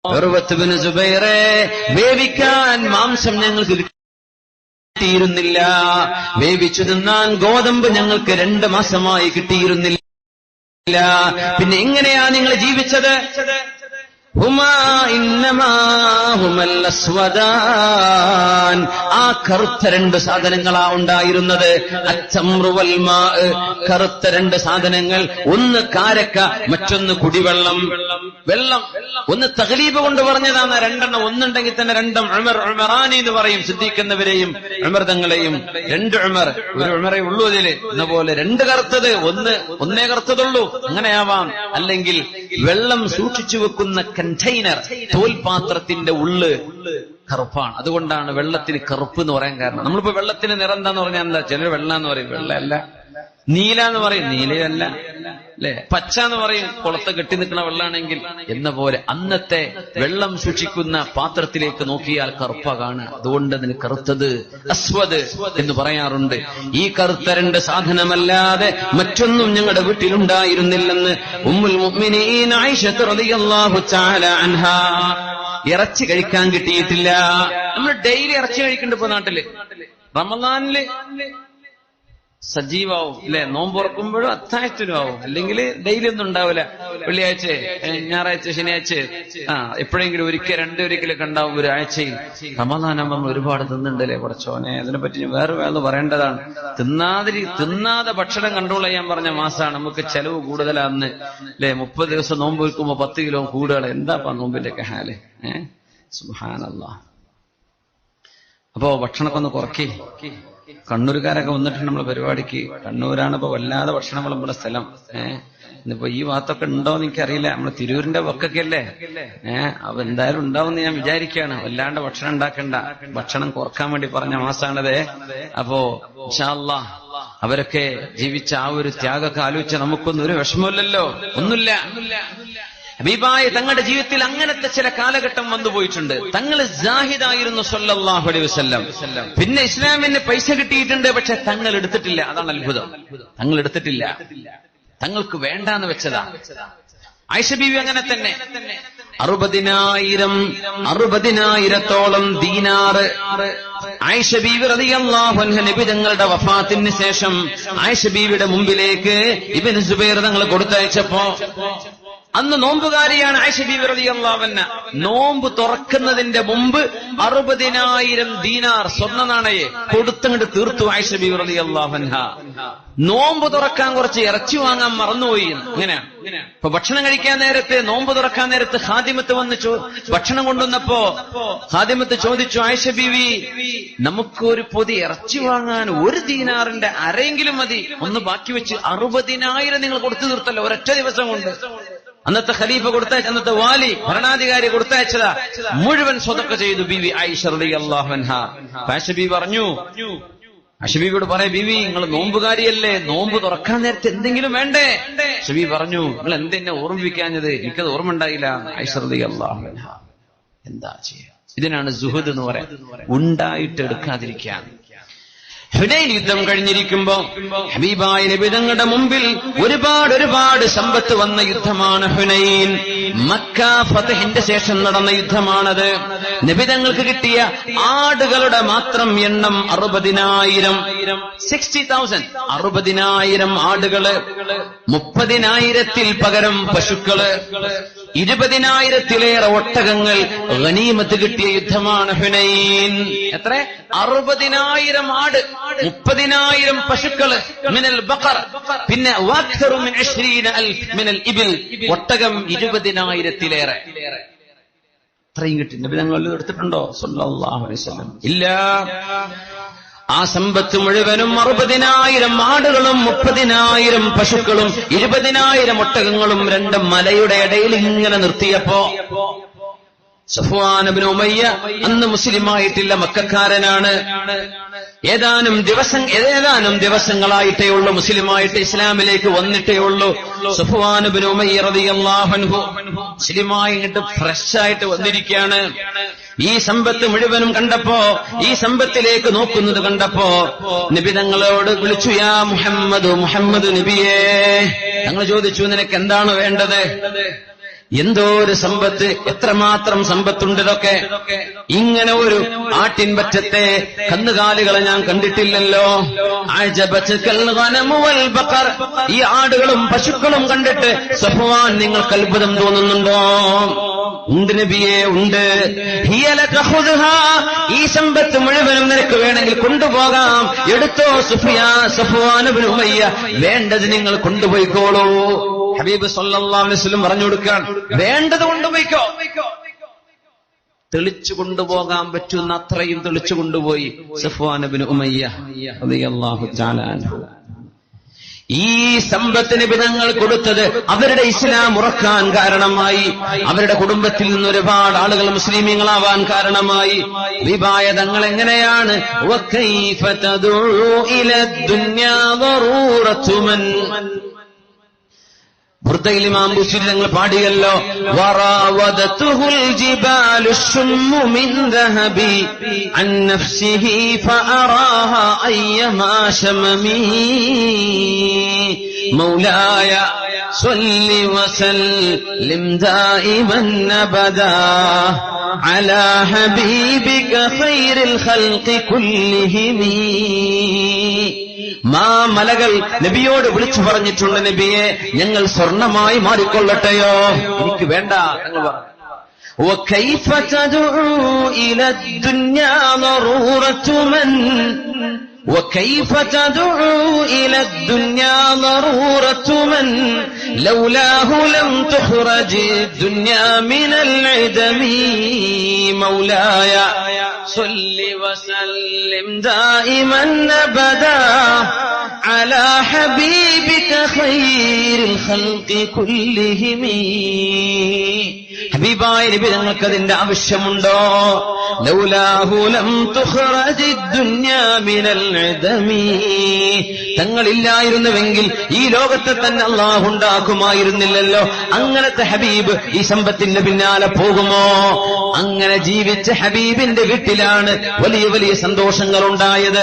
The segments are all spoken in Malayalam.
ഉർവത്ത് ബിൻ സുബൈറേ, വേവിക്കാൻ മാംസം ഞങ്ങൾക്ക് കിട്ടിയിരുന്നില്ല, വേവിച്ചു തിന്നാൻ ഗോതമ്പ് ഞങ്ങൾക്ക് 2 മാസമായി കിട്ടിയിരുന്നില്ല. പിന്നെ എങ്ങനെയാ നിങ്ങൾ ജീവിച്ചത്? ആ കറുത്ത 2 സാധനങ്ങളാ ഉണ്ടായിരുന്നത്. അച്ചമ്രുവൽ മാ, കറുത്ത 2 സാധനങ്ങൾ. ഒന്ന് കാരക്ക, മറ്റൊന്ന് കുടിവെള്ളം. വെള്ളം ഒന്ന് തഗ്ലീബ് കൊണ്ട് പറഞ്ഞതാണ്. 2 ഒന്നുണ്ടെങ്കിൽ തന്നെ 2 ഉമർ, ഉമറാനി എന്ന് പറയും. സിദ്ദീഖെന്നവരെയും ഉമർ തങ്ങളെയും 2 ഉമർ, ഒരു ഉമറേ ഉള്ളൂ അതില്. എന്നപോലെ 2 കറുത്തത്, ഒന്നേ കറുത്തതുള്ളൂ. അങ്ങനെയാവാം. അല്ലെങ്കിൽ വെള്ളം സൂക്ഷിച്ചു വെക്കുന്ന കണ്ടെയ്നർ, തോൽപാത്രത്തിന്റെ ഉള്ള് കറുപ്പാണ്. അതുകൊണ്ടാണ് വെള്ളത്തിന് കറുപ്പ് എന്ന് പറയാൻ കാരണം. നമ്മളിപ്പോ വെള്ളത്തിന് നിറം എന്താന്ന് പറഞ്ഞാൽ എന്താ? ചിലർ വെള്ള എന്ന് പറയും, വെള്ളയല്ല. നീല എന്ന് പറയും, നീലയല്ല. അല്ലെ, പച്ച എന്ന് പറയും, കുളത്ത് കെട്ടി നിൽക്കുന്ന വെള്ളാണെങ്കിൽ. എന്ന പോലെ അന്നത്തെ വെള്ളം സൂക്ഷിക്കുന്ന പാത്രത്തിലേക്ക് നോക്കിയാൽ കറുപ്പ കാണുക. അതുകൊണ്ട് അതിന് കറുത്തത് അസ്വദ് എന്ന് പറയാറുണ്ട്. ഈ കറുത്ത 2 സാധനമല്ലാതെ മറ്റൊന്നും ഞങ്ങളുടെ വീട്ടിലുണ്ടായിരുന്നില്ലെന്ന് ഉമ്മുൽ മുഅ്മിനീൻ ആയിഷ റളിയല്ലാഹു തആല അൻഹാ. ഇറച്ചി കഴിക്കാൻ കിട്ടിയിട്ടില്ല. നമ്മൾ ഡെയിലി ഇറച്ചി കഴിക്കുന്നുണ്ട് ഇപ്പൊ നാട്ടില്. റമളാനില് സജീവാവും അല്ലെ, നോമ്പുറക്കുമ്പോഴും അത്താഴത്തിനും ആവും. അല്ലെങ്കിൽ ഡെയിലി ഒന്നും ഉണ്ടാവില്ല. വെള്ളിയാഴ്ച, ഞായറാഴ്ച, ശനിയാഴ്ച, എപ്പോഴെങ്കിലും ഒരിക്കലൊക്കെ ഉണ്ടാവും ഒരാഴ്ചയിൽ. റമളാനാകുമ്പോൾ നമ്മൾ ഒരുപാട് തിന്നുണ്ടല്ലേ കുറച്ചോനെ. അതിനെപ്പറ്റി വേറെ പറയേണ്ടതാണ്. തിന്നാതെ ഭക്ഷണം കൺട്രോൾ ചെയ്യാൻ പറഞ്ഞ മാസമാണ്. നമുക്ക് ചെലവ് കൂടുതലാന്ന് അല്ലെ. 30 ദിവസം നോമ്പ് വെക്കുമ്പോ 10 കിലോ കൂടുതൽ. എന്താപ്പാ നോമ്പിന്റെ ഒക്കെ ഹാല്? സുബ്ഹാനല്ലാഹ്. അപ്പോ ഭക്ഷണമൊക്കെ ഒന്ന് കുറക്കി. കണ്ണൂരുകാരൊക്കെ വന്നിട്ടുണ്ട് നമ്മളെ പരിപാടിക്ക്. കണ്ണൂരാണ് ഇപ്പൊ വല്ലാതെ ഭക്ഷണം വിളമ്പുന്ന സ്ഥലം. ഇന്നിപ്പോ ഈ ഭാഗത്തൊക്കെ ഉണ്ടോന്ന് എനിക്കറിയില്ല. നമ്മള് തിരൂരിന്റെ വക്കൊക്കെ അല്ലേ. അപ്പൊ എന്തായാലും ഉണ്ടാവുമെന്ന് ഞാൻ വിചാരിക്കുകയാണ്. വല്ലാണ്ട് ഭക്ഷണം ഉണ്ടാക്കണ്ട, ഭക്ഷണം കുറക്കാൻ വേണ്ടി പറഞ്ഞ മാസാണത്. അപ്പോ ഇൻഷാ അല്ലാഹ് അവരൊക്കെ ജീവിച്ച ആ ഒരു ത്യാഗമൊക്കെ ആലോചിച്ച നമുക്കൊന്നും ഒരു വിഷമമില്ലല്ലോ, ഒന്നുമില്ല. ഹബീബായ തങ്ങളുടെ ജീവിതത്തിൽ അങ്ങനത്തെ ചില കാലഘട്ടം വന്നുപോയിട്ടുണ്ട്. തങ്ങൾ സാഹിദായിരുന്നു സ്വല്ലല്ലാഹു അലൈഹി വസല്ലം. പിന്നെ ഇസ്ലാമിന് പൈസ കിട്ടിയിട്ടുണ്ട്, പക്ഷെ തങ്ങൾ എടുത്തിട്ടില്ല. അതാണ് അത്ഭുതം. തങ്ങൾ എടുത്തിട്ടില്ല, തങ്ങൾക്ക് വേണ്ടാന്ന് വെച്ചതാ. ആയിഷ ബീവി അങ്ങനെ തന്നെ 60,000 ദീനാറ് ആയിഷ ബീവി റളിയല്ലാഹു അൻഹ നബി തങ്ങളുടെ വഫാത്തിന് ശേഷം ആയിഷ ബീവിയുടെ മുമ്പിലേക്ക് ഇബ്നു സുബൈർ തങ്ങൾ കൊടുത്തയച്ചപ്പോ, അന്ന് നോമ്പുകാരിയാണ് ആയിഷ ബീവി റളിയല്ലാഹു അൻഹ. നോമ്പ് തുറക്കുന്നതിന്റെ മുമ്പ് 60,000 ദീനാർ സ്വർണ്ണ നാണയെ കൊടുത്തങ്ങോട്ട് തീർത്തു ആയിഷ ബീവി റളിയല്ലാഹു അൻഹ. നോമ്പ് തുറക്കാൻ കുറച്ച് ഇറച്ചി വാങ്ങാൻ മറന്നുപോയി. അങ്ങനെയാണ്. ഇപ്പൊ ഭക്ഷണം കഴിക്കാൻ നേരത്ത്, നോമ്പ് തുറക്കാൻ നേരത്ത് ഖാദിമത്ത് വന്ന് ഭക്ഷണം കൊണ്ടുവന്നപ്പോ ഖാദിമത്ത് ചോദിച്ചു, ആയിഷ ബീവി, നമുക്ക് ഒരു പൊതി ഇറച്ചി വാങ്ങാൻ 1 ദീനാറിന്റെ അരയെങ്കിലും മതി, ഒന്ന് ബാക്കി വെച്ച് 60,000 നിങ്ങൾ കൊടുത്തു തീർത്തല്ലോ ഒരൊറ്റ ദിവസം കൊണ്ട്. അന്നത്തെ ഖലീഫ കൊടുത്തയച്ച, അന്നത്തെ വാലി ഭരണാധികാരി കൊടുത്തയച്ചതാ. മുഴുവൻ സ്വതക്ക ചെയ്തു ബീവി ആയിഷ റളിയല്ലാഹു അൻഹ. ആയിഷ ബീവി പറഞ്ഞു, ആയിഷ ബീവിയോട് പറയാ, ബീവി നിങ്ങൾ നോമ്പുകാരിയല്ലേ, നോമ്പ് തുറക്കാൻ നേരത്തെ എന്തെങ്കിലും വേണ്ടേ? ആയിഷ ബീവി പറഞ്ഞു, നിങ്ങൾ എന്തെന്നെ ഓർമ്മിപ്പിക്കാഞ്ഞത്? എനിക്കത് ഓർമ്മ ഉണ്ടായില്ല. ആയിഷ റളിയല്ലാഹു അൻഹ. എന്താ ചെയ്യുക? ഇതിനാണ് സുഹദ് എന്ന് പറയാം, ഉണ്ടായിട്ട് എടുക്കാതിരിക്കാൻ. ഹുനൈൻ യുദ്ധം കഴിഞ്ഞിരിക്കുമ്പോ ഹബീബായ നബി തങ്ങളുടെ മുമ്പിൽ ഒരുപാട് സമ്പത്ത് വന്ന യുദ്ധമാണ് ഹുനൈൻ. മക്ക ഫതഹിന്റെ ശേഷം നടന്ന യുദ്ധമാണത്. നബി തങ്ങൾക്ക് കിട്ടിയ ആടുകളുടെ മാത്രം എണ്ണം 60,000. 60,000 ആടുകള്, 30,000 പകരം പശുക്കള്, 20,000 ഒട്ടകങ്ങൾ ഗനീമത്ത് കിട്ടിയ യുദ്ധമാണ് ഹുനൈൻ. എത്ര? 60,000 ആട്, 30,000 പശുക്കള് മിനൽ ബഖർ, പിന്നെ വഅക്തറു മിൻ 20,000 മിനൽ ഇബിൽ, ഒട്ടകം 20,000 അത്രയും കിട്ടി. നബി തങ്ങൾ എടുത്തിട്ടുണ്ടോ സല്ലല്ലാഹു അലൈഹി വസല്ലം? ഇല്ല. ആ സമ്പത്ത് മുഴുവനും 60,000 ആടുകളും 30,000 പശുക്കളും 20,000 ഒട്ടകങ്ങളും 2 മലയുടെ ഇടയിൽ ഇങ്ങനെ നിർത്തിയപ്പോ സഫ്വാൻ ഇബ്നു ഉമയ്യ അന്ന് മുസ്ലിമായിട്ടില്ല, മക്കക്കാരനാണ്. ഏതാനും ദിവസങ്ങളായിട്ടേ ഉള്ളൂ മുസ്ലിമായിട്ട്, ഇസ്ലാമിലേക്ക് വന്നിട്ടേ ഉള്ളൂ. സഫ്വാൻ ഇബ്നു ഉമയ്യ റളിയല്ലാഹു അൻഹു മുസ്ലിമായി ഇങ്ങോട്ട് ഫ്രഷ് ആയിട്ട് വന്നിരിക്കുകയാണ്. ഈ സമ്പത്ത് മുഴുവനും കണ്ടപ്പോ, ഈ സമ്പത്തിലേക്ക് നോക്കുന്നത് കണ്ടപ്പോ നബി തങ്ങളോട് വിളിച്ചു, യാ മുഹമ്മദ് നബിയേ. തങ്ങൾ ചോദിച്ചു, നിനക്ക് എന്താണ് വേണ്ടത്? എന്തോ ഒരു സമ്പത്ത്, എത്രമാത്രം സമ്പത്തുണ്ട് ഇതൊക്കെ. ഇങ്ങനെ ഒരു ആട്ടിൻപറ്റത്തെ കന്നുകാലികളെ ഞാൻ കണ്ടിട്ടില്ലല്ലോ. ഈ ആടുകളും പശുക്കളും കണ്ടിട്ട് സഫ്വാൻ നിങ്ങൾക്ക് അത്ഭുതം തോന്നുന്നുണ്ടോ? ഉണ്ട് നബിയെ, ഉണ്ട്. ഈ സമ്പത്ത് മുഴുവനും നിനക്ക് വേണമെങ്കിൽ കൊണ്ടുപോകാം, എടുത്തോ സഫ്വാൻ ഇബ്നു ഉമയ്യ, വേണ്ടത് നിങ്ങൾ കൊണ്ടുപോയിക്കോളൂ. ഹബീബ് സല്ലല്ലാഹു അലൈഹി വസല്ലം പറഞ്ഞു കൊടുക്കാൻ, വേണ്ടത് കൊണ്ടുപോയിക്കോ. തെളിച്ചു കൊണ്ടുപോകാൻ പറ്റുന്ന അത്രയും തെളിച്ചു കൊണ്ടുപോയി സഫ്വാൻ ഇബ്നു ഉമയ്യ റളിയല്ലാഹു തആല അൻഹു. ഈ സമ്പത്തിന് ബിദങ്ങൾ കൊടുത്തത് അവരുടെ ഇസ്ലാം ഉറക്കാൻ കാരണമായി, അവരുടെ കുടുംബത്തിൽ നിന്ന് ഒരുപാട് ആളുകൾ മുസ്ലിമീങ്ങളാവാൻ കാരണമായി. വിഭായ തങ്ങൾ എങ്ങനെയാണ് വകൈഫ തദഉ ഇലദ്ദുനിയാ ദറൂറത്തു മൻ, ബുർദയിൽ ഇമാം ബുസ്രി തങ്ങൾ പാടിയല്ലോ, വറാവദതുഹുൽ ജിബാലു ശുമ്മു മിൻ ദഹബി അൻ നഫ്സിഹി ഫഅറാഹ അയ്യമാ ശമമി മൗലായ സ്വല്ലി വസല്ലിം ദായിമൻ അബദാ അലാ ഹബീബിക ഖൈറിൽ ഖൽഖി കുല്ലിഹിം. മലകൾ നബിയോട് വിളിച്ചു പറഞ്ഞിട്ടുണ്ട്, നബിയെ ഞങ്ങൾ സ്വർണമായി മാറിക്കൊള്ളട്ടെയോ? എനിക്ക് വേണ്ട ഞങ്ങൾ പറഞ്ഞു. وكيف تدعو إلى الدنيا ضرورة من وكيف تدعو إلى الدنيا ضرورة من لولاه لم تخرج الدنيا من العدم مولاي صل وسلم دائما أبدا على حبيبك خير الخلق كلهم. ഹബീബായ നബി ഞങ്ങൾക്ക് അതിന്റെ ആവശ്യമുണ്ടോ? ലൗലാഹു ലം തുഖ്റജി ദുനിയാ മിനൽ ഇദമി, തങ്ങളില്ലായിരുന്നുവെങ്കിൽ ഈ ലോകത്തെ തന്നെ അല്ലാഹു ഉണ്ടാക്കുമായിരുന്നില്ലല്ലോ. അങ്ങനത്തെ ഹബീബ് ഈ സമ്പത്തിന്റെ പിന്നാലെ പോകുമോ? അങ്ങനെ ജീവിച്ച ഹബീബിന്റെ വീട്ടിലാണ് വലിയ വലിയ സന്തോഷങ്ങൾ ഉണ്ടായത്.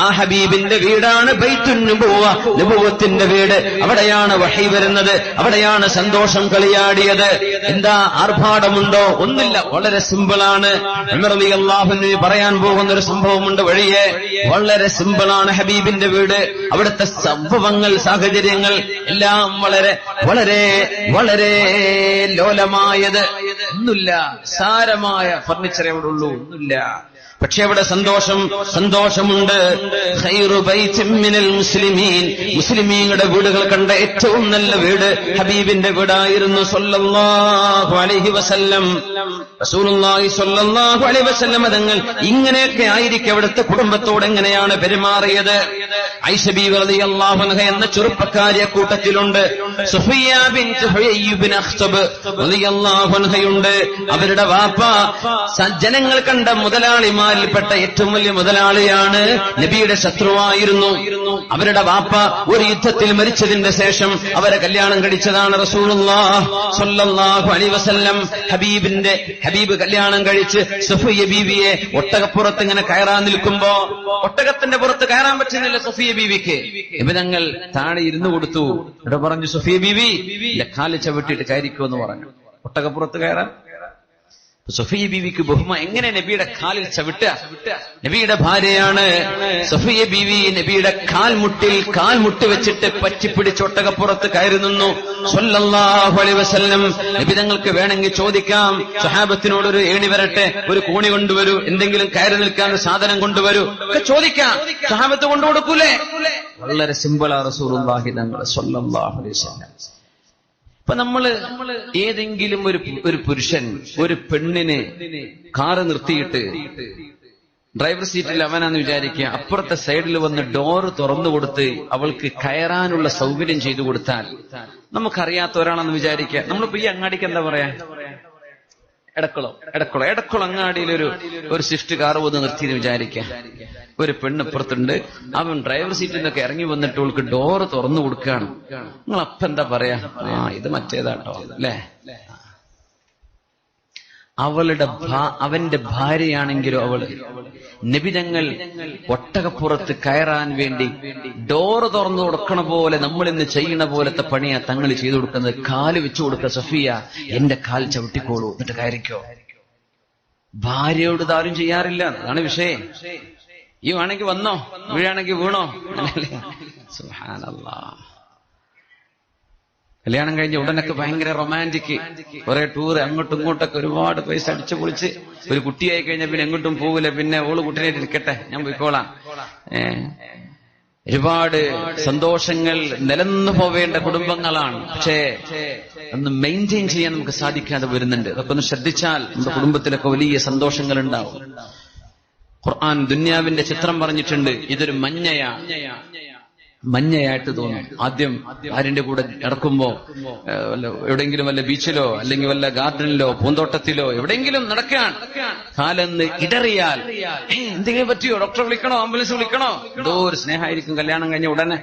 ആ ഹബീബിന്റെ വീടാണ് ബൈത്തുൻ നുബുവ, നുബുവത്തിന്റെ വീട്. അവിടെയാണ് വഹി വരുന്നത്, അവിടെയാണ് സന്തോഷം കളിയാടിയത്. എന്താ ആർഭാടമുണ്ടോ? ഒന്നില്ല, വളരെ സിമ്പിളാണ്. ഉമർ റളിയല്ലാഹു അൻഹു പറയാൻ പോകുന്ന ഒരു സംഭവമുണ്ട് വഴിയെ. വളരെ സിമ്പിളാണ് ഹബീബിന്റെ വീട്. അവിടുത്തെ സംഭവങ്ങൾ, സാഹചര്യങ്ങൾ എല്ലാം വളരെ വളരെ വളരെ ലോലമായത്. ഒന്നുമില്ല, സാരമായ ഫർണിച്ചറേ അവിടെ ഉള്ളൂ, ഒന്നുമില്ല. പക്ഷെ അവിടെ സന്തോഷമുണ്ട്. ഖൈറു ബൈത്തിൻ മിനൽ മുസ്ലിമീൻ, മുസ്ലിമീങ്ങളുടെ വീടുകൾ കണ്ട ഏറ്റവും നല്ല വീട് ഹബീബിന്റെ വീടായിരുന്നു സല്ലല്ലാഹു അലൈഹി വസല്ലം. റസൂലുള്ളാഹി സല്ലല്ലാഹു അലൈഹി വസല്ലം തങ്ങൾ ഇങ്ങനെയൊക്കെ ആയിരിക്കും അവിടുത്തെ കുടുംബത്തോട് എങ്ങനെയാണ് പെരുമാറിയത്. ആയിഷ ബീവി റളിയല്ലാഹു അൻഹ എന്ന ചെറുപ്പക്കാരിയെ കൂട്ടത്തിലുണ്ട്. സുഫിയ ബിൻത് ഹുയയ് ഇബ്നു അഖ്തബ് റളിയല്ലാഹു അൻഹയുണ്ട്. അവരുടെ വാപ്പ ജനങ്ങൾ കണ്ട മുതലാളിമാരിൽപ്പെട്ട ഏറ്റവും വലിയ മുതലാളിയാണ്, നബിയുടെ ശത്രുവായിരുന്നു. അവരുടെ വാപ്പ ഒരു യുദ്ധത്തിൽ മരിച്ചതിന്റെ ശേഷം അവരെ കല്യാണം കഴിച്ചതാണ് റസൂലുള്ളാഹി സ്വല്ലല്ലാഹു അലൈഹി വസല്ലം. ഹബീബ് കല്യാണം കഴിച്ച് സുഫിയ ബീവിയെ ഒട്ടകപ്പുറത്ത് ഇങ്ങനെ കയറാൻ നിൽക്കുമ്പോ, ഒട്ടകത്തിന്റെ പുറത്ത് കയറാൻ പറ്റുന്നില്ല സുഫിയ ബീവിക്ക്. നബിതങ്ങൾ താഴെ ഇരുന്നു കൊടുത്തു. ഇവിടെ പറഞ്ഞു, സുഫിയ ബീവി കാല് ചവിട്ടിയിട്ട് കയറിക്കുമെന്ന് പറഞ്ഞു. ഒട്ടകപ്പുറത്ത് കയറാൻ സുഫിയ ബീവിക്ക് എങ്ങനെ നബിയുടെ കാലിൽ ചവിട്ടുക? നബിയുടെ ഭാര്യയാണ് സുഫിയ ബീവി. നബിയുടെ കാൽമുട്ടി വെച്ചിട്ട് പറ്റിപ്പിടിച്ച് ഒട്ടകപ്പുറത്ത് കയറി നിന്നു സ്വല്ലല്ലാഹു അലൈഹി വസല്ലം. നബി തങ്ങൾക്ക് വേണമെങ്കിൽ ചോദിക്കാം, സ്വഹാബത്തിനോട് ഒരു ഏണി വരട്ടെ, ഒരു കോണി കൊണ്ടുവരൂ, എന്തെങ്കിലും കയറി നിൽക്കാൻ ഒരു സാധനം കൊണ്ടുവരൂ ഒക്കെ ചോദിക്കാം. സ്വഹാബത്ത് കൊണ്ടുകൊടുക്കൂലേ? വളരെ സിമ്പിളാ റസൂലുള്ളാഹി തങ്ങൾ സ്വല്ലല്ലാഹു അലൈഹി വസല്ലം. ഇപ്പൊ നമ്മള് ഏതെങ്കിലും ഒരു പുരുഷൻ ഒരു പെണ്ണിനെ കാറ് നിർത്തിയിട്ട് ഡ്രൈവർ സീറ്റിൽ അവനാന്ന് വിചാരിക്കുക, അപ്പുറത്തെ സൈഡിൽ വന്ന് ഡോറ് തുറന്നു കൊടുത്ത് അവൾക്ക് കയറാനുള്ള സൗകര്യം ചെയ്തു കൊടുത്താൽ, നമുക്കറിയാത്ത ഒരാളെന്ന് വിചാരിക്കുക. നമ്മളിപ്പോ ഈ അങ്ങാടിക്ക് എന്താ പറയാ, എടക്കുളം അങ്ങാടിയിൽ ഒരു സ്വിഫ്റ്റ് കാർ വന്ന് നിർത്തിയെന്ന് വിചാരിക്കുക. ഒരു പെണ്ണിപ്പുറത്തുണ്ട്, അവൻ ഡ്രൈവർ സീറ്റിൽ നിന്നൊക്കെ ഇറങ്ങി വന്നിട്ട് അവൾക്ക് ഡോറ് തുറന്നു കൊടുക്കുകയാണ്. നിങ്ങൾ അപ്പൊ എന്താ പറയാ? ഇത് മറ്റേതാട്ടോ അല്ലേ? അവന്റെ ഭാര്യയാണെങ്കിലോ അവള് നബിതങ്ങൾ ഒട്ടകപ്പുറത്ത് കയറാൻ വേണ്ടി ഡോറ് തുറന്നു കൊടുക്കണ പോലെ നമ്മൾ ഇന്ന് ചെയ്യണ പോലത്തെ പണിയാ തങ്ങൾ ചെയ്തു കൊടുക്കുന്നത്. കാല് വെച്ചു കൊടുക്കുക, സഫിയ എന്റെ കാൽ ചവിട്ടിക്കോളൂ എന്നിട്ട് കയറിക്കോ. ഭാര്യയോട് ഇതാരും ചെയ്യാറില്ല. അതാണ് വിഷയം. ഈ വേണമെങ്കിൽ വന്നോ, വീഴാണെങ്കിൽ വീണോ. സുബ്ഹാനല്ലാഹ്. കല്യാണം കഴിഞ്ഞ ഉടനൊക്കെ ഭയങ്കര റൊമാൻറ്റിക്, കുറെ ടൂർ അങ്ങോട്ടും ഇങ്ങോട്ടൊക്കെ ഒരുപാട് പൈസ അടിച്ചു പൊളിച്ച്. ഒരു കുട്ടിയായി കഴിഞ്ഞാൽ പിന്നെ എങ്ങോട്ടും പോവില്ല, പിന്നെ ഓള് കുട്ടീനായിട്ട് ഇരിക്കട്ടെ, ഞാൻ പോയിക്കോളാം. ഒരുപാട് സന്തോഷങ്ങൾ നിലന്നു പോവേണ്ട കുടുംബങ്ങളാണ്. പക്ഷേ ഒന്ന് മെയിൻറ്റെയിൻ ചെയ്യാൻ നമുക്ക് സാധിക്കാതെ വരുന്നുണ്ട്. അതൊക്കെ ഒന്ന് ശ്രദ്ധിച്ചാൽ നമ്മുടെ കുടുംബത്തിലൊക്കെ വലിയ സന്തോഷങ്ങൾ ഉണ്ടാവും. ഖുർആൻ ദുന്യാവിന്റെ ചിത്രം പറഞ്ഞിട്ടുണ്ട്. ഇതൊരു മഞ്ഞയായിട്ട് തോന്നും. ആദ്യം ഭാര്യന്റെ കൂടെ നടക്കുമ്പോ എവിടെയെങ്കിലും വല്ല ബീച്ചിലോ അല്ലെങ്കിൽ വല്ല ഗാർഡനിലോ പൂന്തോട്ടത്തിലോ എവിടെയെങ്കിലും നടക്കാൻ കാലെന്ന് ഇടറിയാൽ എന്തെങ്കിലും പറ്റിയോ, ഡോക്ടറെ വിളിക്കണോ, ആംബുലൻസ് വിളിക്കണോ, എന്തോ ഒരു സ്നേഹമായിരിക്കും. കല്യാണം കഴിഞ്ഞ ഉടനെ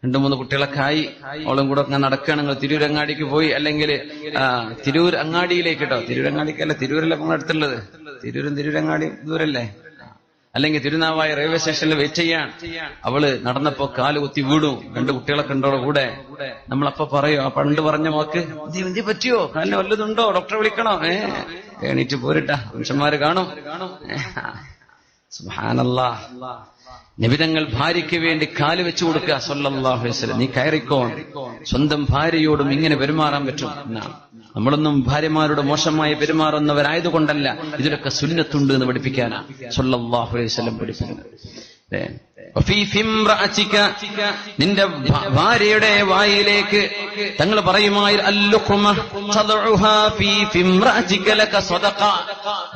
2-3 കുട്ടികളൊക്കെ ആയി അവളും കൂടെ ഒക്കെ നടക്കുകയാണെങ്കിൽ തിരൂരങ്ങാടിക്ക് പോയി, അല്ലെങ്കിൽ തിരൂർ അങ്ങാടിയിലേക്ക് കേട്ടോ, തിരൂരങ്ങാടിക്കല്ല, തിരൂരല്ല നമ്മൾ അടുത്തുള്ളത്, തിരൂരങ്ങാടി ദൂരല്ലേ, അല്ലെങ്കിൽ തിരുനാവായ റെയിൽവേ സ്റ്റേഷനിൽ വെയിറ്റ് ചെയ്യാൻ അവള് നടന്നപ്പോ കാല് കുത്തി വീടും. 2 കുട്ടികളൊക്കെ ഉണ്ടോ കൂടെ. നമ്മളപ്പോ പറയോ, ആ പണ്ട് പറഞ്ഞ വാക്ക് എന്ത് പറ്റിയോ, കാലിന് വല്ലതുണ്ടോ, ഡോക്ടറെ വിളിക്കണോ, എണീറ്റ് പോരിട്ടാ മനുഷ്യന്മാര് കാണും. സുബ്ഹാനല്ലാഹ്. നബിതങ്ങൾ ഭാര്യയ്ക്ക് വേണ്ടി കാല് വെച്ചു കൊടുക്കുക സല്ലല്ലാഹു അലൈഹി വസല്ലം. നീ കയറിക്കോ. സ്വന്തം ഭാര്യയോടും ഇങ്ങനെ പെരുമാറാൻ പറ്റും എന്നാണ്. നമ്മളൊന്നും ഭാര്യമാരോട് മോശമായി പെരുമാറുന്നവരായതുകൊണ്ടല്ല, ഇതിലൊക്കെ സുന്നത്തുണ്ട് എന്ന് പഠിപ്പിക്കാനാ സല്ലല്ലാഹു അലൈഹി വസല്ലം പഠിപ്പിക്കുന്നത്. നിന്റെ ഭാര്യയുടെ വായിലേക്ക് തങ്ങൾ പറയുമായി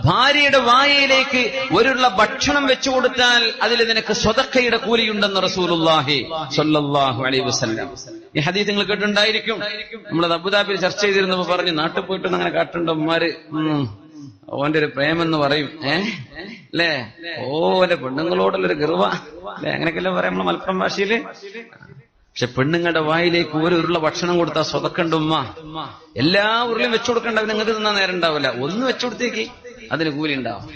ഭാര്യയുടെ വായിലേക്ക് ഒരുള്ള ഭക്ഷണം വെച്ചു കൊടുത്താൽ അതിൽ നിനക്ക് സ്വതക്കയുടെ കൂലിയുണ്ടെന്ന് റസൂലുള്ളാഹി സ്വല്ലല്ലാഹു അലൈഹി വസല്ലം. ഈ ഹദീസ് നിങ്ങൾ കേട്ടിട്ടുണ്ടായിരിക്കും. നമ്മളത് അബുദാബിയിൽ ചർച്ച ചെയ്തിരുന്നപ്പോ പറഞ്ഞു, നാട്ടിൽ പോയിട്ടൊന്നും അങ്ങനെ കാട്ടുണ്ടോ ഉമ്മാര്, ഓന്റെ ഒരു പ്രേമെന്ന് പറയും, അല്ലേ, ഓന്റെ പെണ്ണുങ്ങളോടുള്ളൊരു ഗർവ, അല്ലെ, അങ്ങനെയൊക്കെല്ലാം പറയാം നമ്മളെ മലപ്പുറം ഭാഷയില്. പക്ഷെ പെണ്ണുങ്ങളുടെ വായിലേക്ക് ഒരു ഉരുള ഭക്ഷണം കൊടുത്താൽ സ്വതക്കണ്ട ഉമ്മ. എല്ലാ ഉരുളയും വെച്ചു കൊടുക്കണ്ട, നിങ്ങൾക്ക് തിന്നാൻ നേരം ഉണ്ടാവില്ല. ഒന്ന് വെച്ചു കൊടുത്തേക്ക് അതിന് കൂലി ഉണ്ടാവും.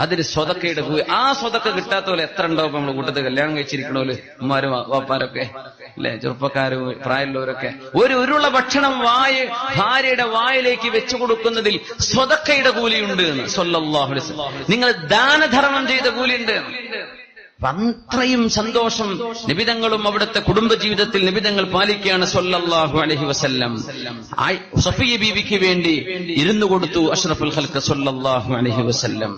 അതിന് സ്വതക്കയുടെ കൂലി. ആ സ്വതക്ക കിട്ടാത്ത പോലെ എത്ര ഉണ്ടാവും നമ്മൾ കൂട്ടത്തിൽ കല്യാണം കഴിച്ചിരിക്കണോല്, ഉമ്മാരും വാപ്പാരൊക്കെ, അല്ലെ, ചെറുപ്പക്കാരും പ്രായമുള്ളവരൊക്കെ. ഒരു ഉരുള ഭക്ഷണം ഭാര്യയുടെ വായിലേക്ക് വെച്ചു കൊടുക്കുന്നതിൽ സ്വതക്കയുടെ കൂലിയുണ്ട് എന്ന് സ്വല്ലല്ലാഹു അലൈഹി വസല്ലം. നിങ്ങൾ ദാനധർമ്മം ചെയ്ത കൂലിയുണ്ട്. അത്രയും സന്തോഷം നബിതങ്ങളും അവിടുത്തെ കുടുംബജീവിതത്തിൽ നബിതങ്ങൾ പാലിക്കുകയാണ് സ്വല്ലല്ലാഹു അലൈഹി വസല്ലം. സഫിയ്യ ബീവിക്ക് വേണ്ടി ഇരുന്നു കൊടുത്തു അഷ്റഫുൽ ഖൽഖ് സ്വല്ലല്ലാഹു അലൈഹി വസല്ലം.